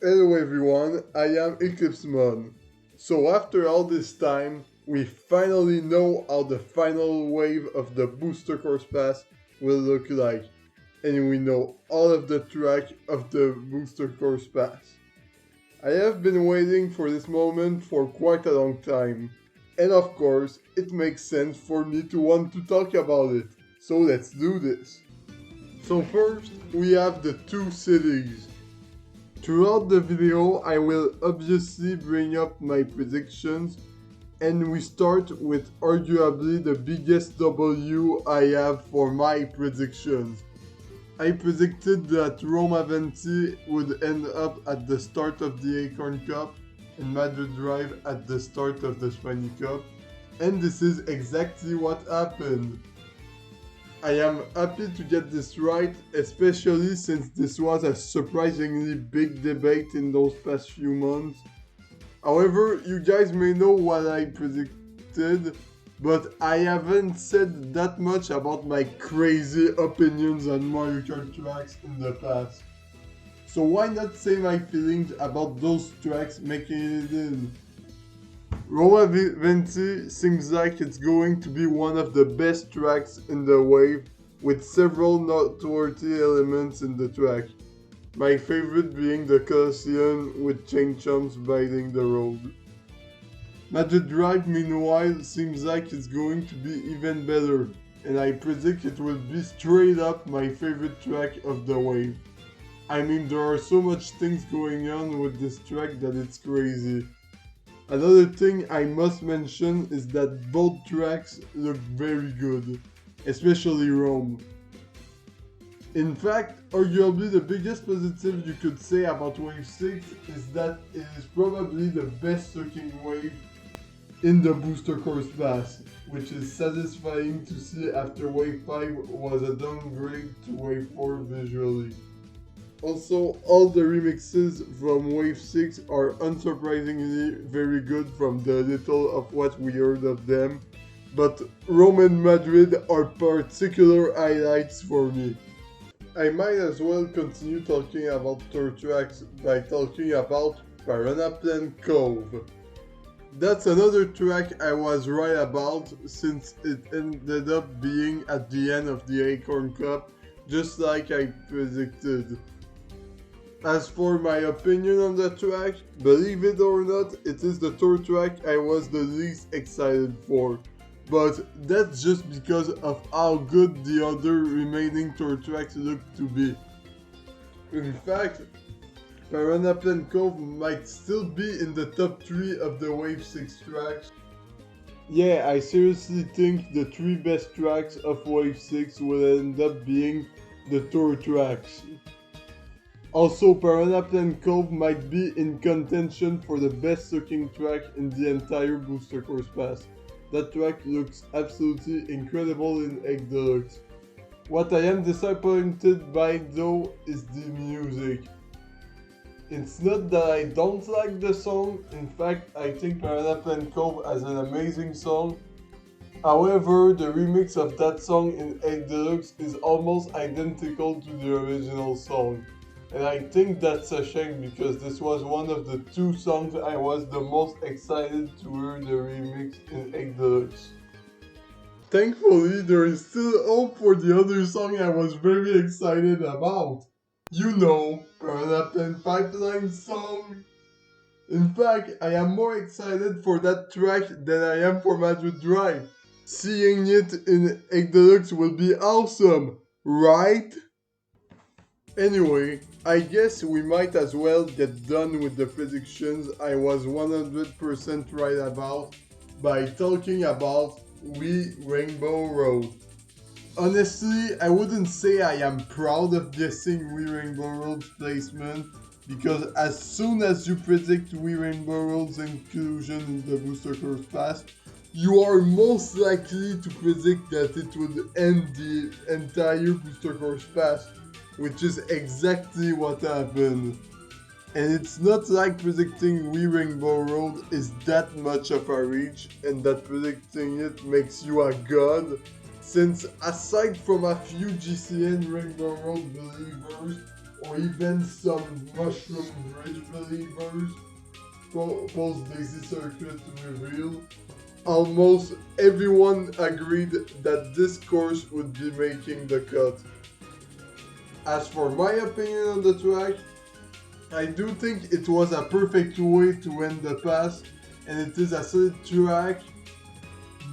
Hello everyone, I am EclipseMon. So after all this time, we finally know how the final wave of the Booster Course Pass will look like. And we know all of the track of the Booster Course Pass. I have been waiting for this moment for quite a long time. And of course, it makes sense for me to want to talk about it. So let's do this. So first, we have the two cities. Throughout the video, I will obviously bring up my predictions, and we start with arguably the biggest W I have for my predictions. I predicted that Roma Venti would end up at the start of the Acorn Cup and Madrid Drive at the start of the Spiny Cup, and this is exactly what happened. I am happy to get this right, especially since this was a surprisingly big debate in those past few months. However, you guys may know what I predicted, but I haven't said that much about my crazy opinions on Mario Kart tracks in the past. So why not say my feelings about those tracks making it in? Roma Venti seems like it's going to be one of the best tracks in the wave, with several noteworthy elements in the track. My favorite being the Colosseum with chain chomps biting the road. Madrid Drive meanwhile seems like it's going to be even better, and I predict it will be straight up my favorite track of the wave. I mean, there are so much things going on with this track that it's crazy. Another thing I must mention is that both tracks look very good, especially Rome. In fact, arguably the biggest positive you could say about Wave 6 is that it is probably the best looking wave in the Booster Course Pass, which is satisfying to see after Wave 5 was a downgrade to Wave 4 visually. Also, all the remixes from Wave 6 are unsurprisingly very good from the little of what we heard of them, but Rome and Madrid are particular highlights for me. I might as well continue talking about tour tracks by talking about Piranha Cove. That's another track I was right about since it ended up being at the end of the Acorn Cup, just like I predicted. As for my opinion on the track, believe it or not, it is the tour track I was the least excited for. But that's just because of how good the other remaining tour tracks look to be. In fact, Piranha Cove might still be in the top 3 of the Wave 6 tracks. Yeah, I seriously think the 3 best tracks of Wave 6 will end up being the tour tracks. Also, Piranha Cove might be in contention for the best looking track in the entire Booster Course Pass. That track looks absolutely incredible in Egg Deluxe. What I am disappointed by though is the music. It's not that I don't like the song, in fact I think Piranha Cove has an amazing song. However, the remix of that song in Egg Deluxe is almost identical to the original song. And I think that's a shame because this was one of the 2 songs I was the most excited to hear the remix in Egg Deluxe. Thankfully, there is still hope for the other song I was very excited about. You know, Piranha Pipeline song. In fact, I am more excited for that track than I am for Madrid Drive. Seeing it in Egg Deluxe will be awesome, right? Anyway, I guess we might as well get done with the predictions I was 100% right about by talking about Wii Rainbow Road. Honestly, I wouldn't say I am proud of guessing Wii Rainbow Road's placement because as soon as you predict Wii Rainbow Road's inclusion in the Booster Course Pass, you are most likely to predict that it would end the entire Booster Course Pass, which is exactly what happened. And it's not like predicting Wii Rainbow Road is that much of a reach and that predicting it makes you a god, since aside from a few GCN Rainbow Road believers, or even some mushroom bridge believers post Daisy Circuit reveal, almost everyone agreed that this course would be making the cut. As for my opinion on the track, I do think it was a perfect way to end the pass, and it is a solid track,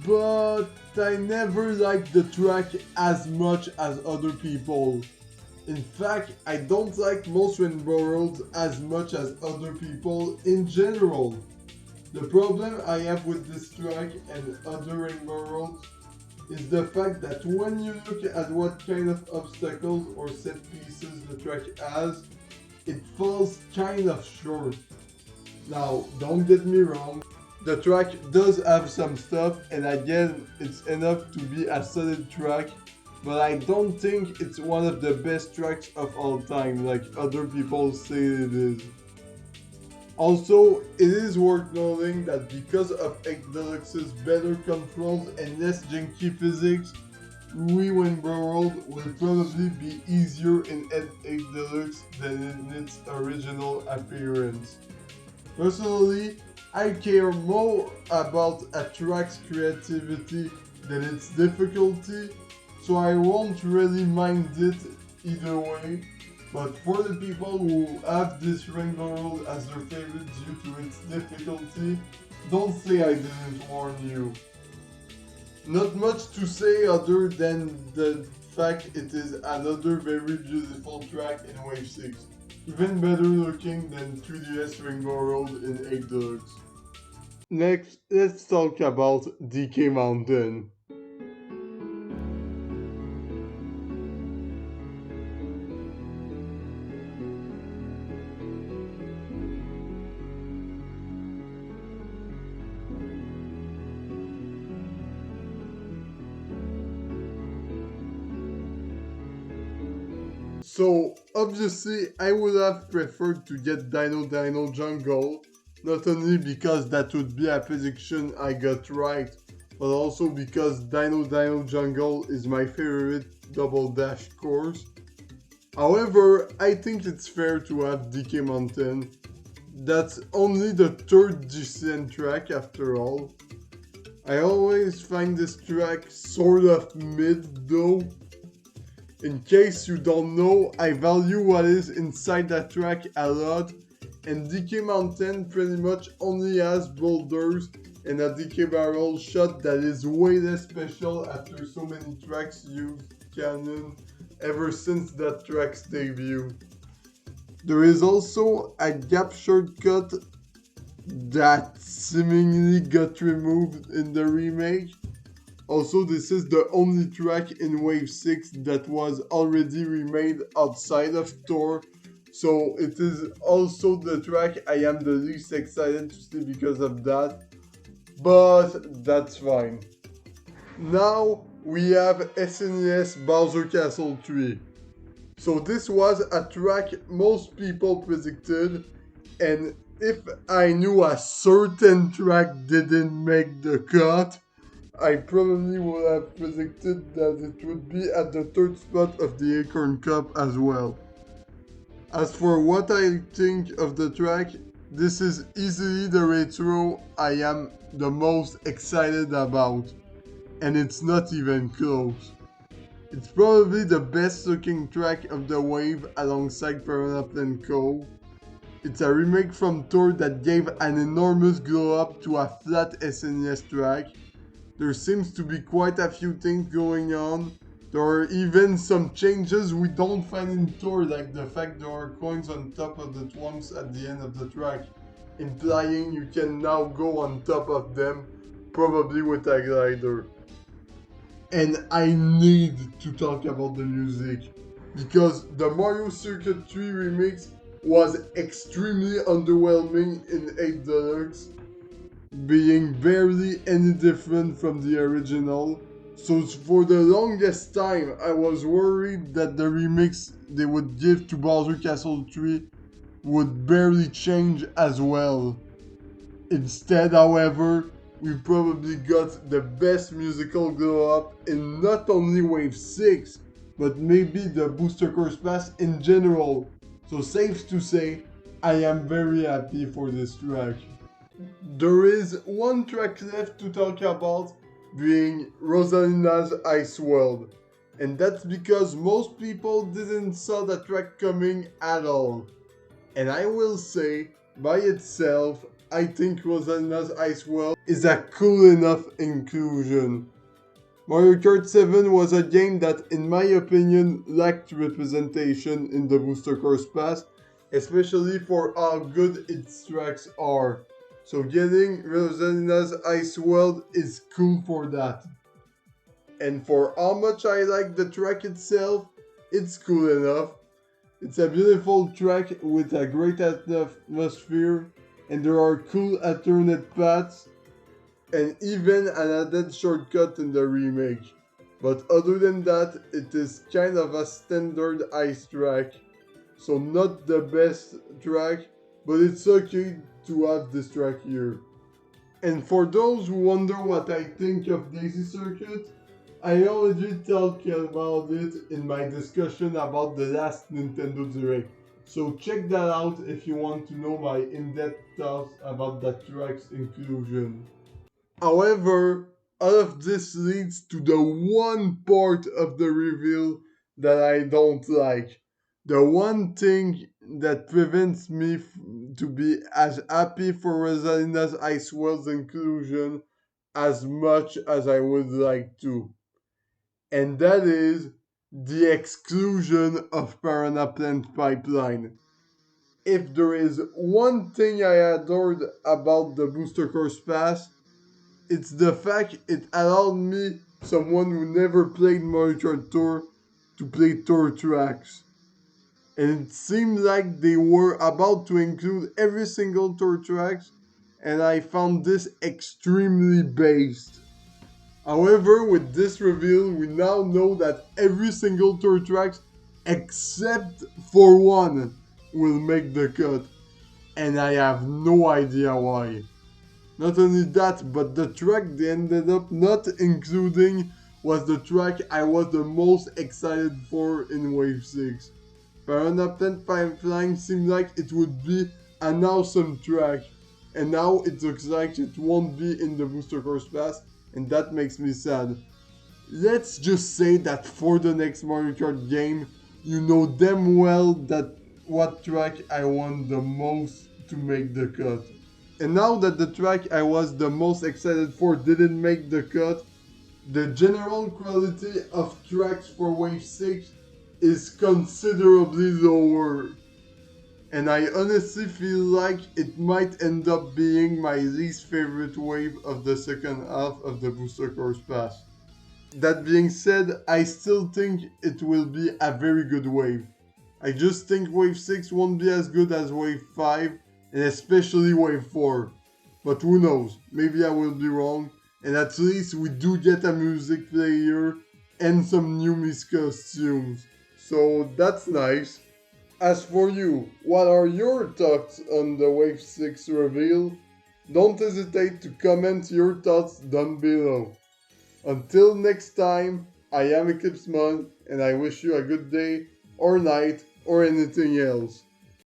but I never liked the track as much as other people. In fact, I don't like most Rainbow Roads as much as other people in general. The problem I have with this track and other Rainbow Roads is the fact that when you look at what kind of obstacles or set pieces the track has, it falls kind of short. Now, don't get me wrong, the track does have some stuff, and again, it's enough to be a solid track, but I don't think it's one of the best tracks of all time, like other people say it is. Also, it is worth noting that because of Egg Deluxe's better controls and less janky physics, Rainbow Road will probably be easier in Egg Deluxe than in its original appearance. Personally, I care more about a track's creativity than its difficulty, so I won't really mind it either way. But for the people who have this Rainbow Road as their favorite due to its difficulty, don't say I didn't warn you. Not much to say other than the fact it is another very beautiful track in Wave 6. Even better looking than 3DS Rainbow Road in 8 Deluxe. Next, let's talk about DK Mountain. So, obviously, I would have preferred to get Dino Dino Jungle, not only because that would be a prediction I got right, but also because Dino Dino Jungle is my favorite Double Dash course. However, I think it's fair to have DK Mountain. That's only the third descent track after all. I always find this track sort of mid though. In case you don't know, I value what is inside that track a lot, and DK Mountain pretty much only has boulders and a DK barrel shot that is way less special after so many tracks used Canon ever since that track's debut. There is also a gap shortcut that seemingly got removed in the remake. Also, this is the only track in Wave 6 that was already remade outside of Thor, so it is also the track I am the least excited to see because of that, but that's fine. Now we have SNES Bowser Castle 3. So this was a track most people predicted, and if I knew a certain track didn't make the cut, I probably would have predicted that it would be at the third spot of the Acorn Cup as well. As for what I think of the track, this is easily the retro I am the most excited about, and it's not even close. It's probably the best looking track of the wave alongside Piranha Plant Cove. It's a remake from Thor that gave an enormous glow up to a flat SNES track. There seems to be quite a few things going on. There are even some changes we don't find in Thor, like the fact there are coins on top of the twumps at the end of the track, implying you can now go on top of them, probably with a glider. And I need to talk about the music, because the Mario Circuit 3 remix was extremely underwhelming in 8 Deluxe, being barely any different from the original. So for the longest time, I was worried that the remix they would give to Bowser Castle 3 would barely change as well. Instead, however, we probably got the best musical glow up in not only Wave 6, but maybe the Booster Course Pass in general, So safe to say, I am very happy for this track. There is one track left to talk about, being Rosalina's Ice World. And that's because most people didn't saw the track coming at all. And I will say, by itself, I think Rosalina's Ice World is a cool enough inclusion. Mario Kart 7 was a game that, in my opinion, lacked representation in the Booster Course Pass, especially for how good its tracks are. So getting Rosalina's Ice World is cool for that. And for how much I like the track itself, it's cool enough. It's a beautiful track with a great atmosphere, and there are cool alternate paths, and even an added shortcut in the remake. But other than that, it is kind of a standard ice track, so not the best track, but it's okay to have this track here. And for those who wonder what I think of Daisy Circuit, I already talked about it in my discussion about the last Nintendo Direct. So check that out if you want to know my in-depth thoughts about that track's inclusion. However, all of this leads to the one part of the reveal that I don't like. The one thing that prevents me to be as happy for Rosalina's Ice World's inclusion as much as I would like to. And that is the exclusion of Piranha Plant Pipeline. If there is one thing I adored about the Booster Course Pass, it's the fact it allowed me, someone who never played Mario Kart Tour, to play tour tracks. And it seemed like they were about to include every single tour tracks, and I found this extremely based. However, with this reveal, we now know that every single tour tracks, except for one, will make the cut. And I have no idea why. Not only that, but the track they ended up not including was the track I was the most excited for in Wave 6. Piranha Plant Pipeline seemed like it would be an awesome track, and now it looks like it won't be in the Booster Course Pass, and that makes me sad. Let's just say that for the next Mario Kart game, you know damn well that what track I want the most to make the cut. And now that the track I was the most excited for didn't make the cut, the general quality of tracks for Wave 6 is considerably lower. And I honestly feel like it might end up being my least favorite wave of the second half of the Booster Course Pass. That being said, I still think it will be a very good wave. I just think Wave 6 won't be as good as Wave 5, and especially Wave 4. But who knows, maybe I will be wrong, and at least we do get a music player and some new Miss costumes. So that's nice. As for you, what are your thoughts on the Wave 6 reveal? Don't hesitate to comment your thoughts down below. Until next time, I am Eclipsemon, and I wish you a good day, or night, or anything else.